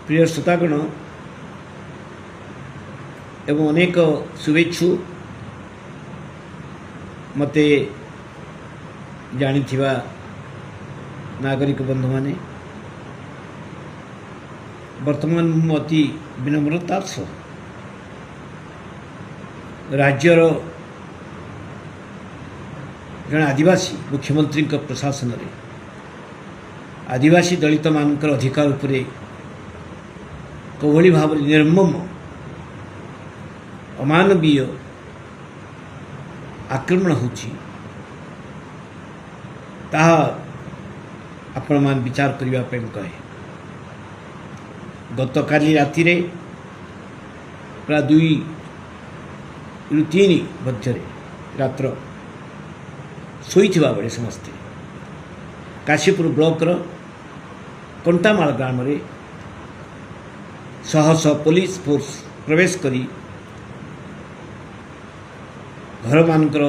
प्रिय श्रोतागण एवं अनेक शुभेच्छु मते जानिथिबा नागरिक बंधु माने वर्तमान अति विनम्रतार सह राज्यर जन आदिवासी मुख्यमंत्री प्रशासन रे आदिवासी दलित मानकर अधिकार उपरे कौभली भाव निर्मम अमानवीय आक्रमण होची ताहा आपण मान विचार करिवा पे कहे। गत काली राति रे प्राय 2 ରୁ 3 मध्य रात्र शोइथिबा बेले समस्ते काशीपुर ब्लॉक कंटामाल ग्राम रे शह शह पुलिस फोर्स प्रवेश करी घर मानकर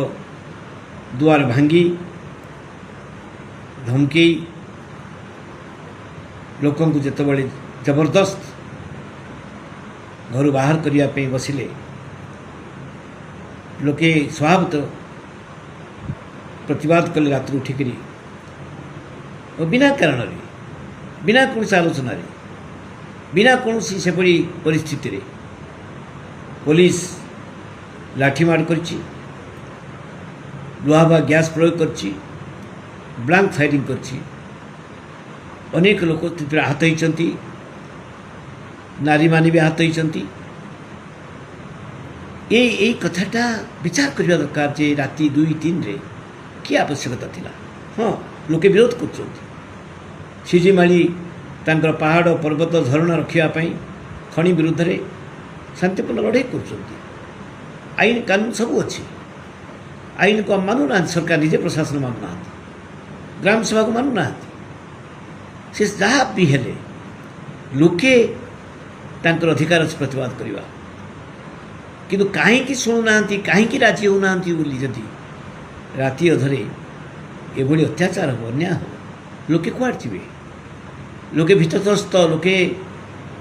दुआर भांगी धमकी लोकों को जितेबाला जबरदस्त घर बाहर करने बसिले लोके स्वभावतः प्रतिवाद कले रात्र उठिक और बिना कारण बिना कौन आलोचन बिना कौन सेपरी परिस्थिति रे पुलिस लाठीमार करछि लुहाबा गैस प्रयोग करछि ब्लैंक फायरिंग करछि अनेक लोक आहत होइछन्ति नारी मानी भी आहत होइछन्ति। ए कथाटा विचार करबा दरकार जे राति 2-3 रे कि आवश्यकता थिला। हाँ लोके विरोध करछन्ति सिजिमाली तांकर पहाड़ पर्वत झरणा रखापी खनि विरुद्ध रे शांतिपूर्ण लड़ाई करछन्ति। आईन कानून सब अच्छी आईन को मानुना सरकार निजे प्रशासन मानुना ग्राम सभा को मानुना से जहाँ भी हेले लोके तांकर अधिकार से प्रतिवाद करवा किंतु कहीं शुणुना कहीं राजी होना जदि राति अधरे एभली अत्याचार हो अन्याय हो लोके कुआड़ जीवे लोके भीतत्रस्त लोके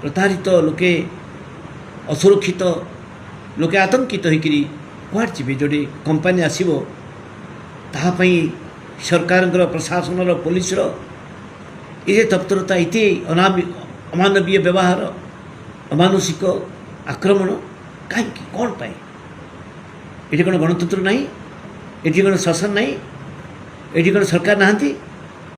प्रतारित लोके असुरक्षित लोके आतंकित होकर कुआड़ जीवे जोड़े कंपानी आसो ताहाई सरकार प्रशासन पुलिस ये तत्परता इते अमानवीय व्यवहार अमानुषिक आक्रमण कहीं कौन पाए ये कौन गणतंत्र ना ये कौन शासन ना ये कौन सरकार नहांती।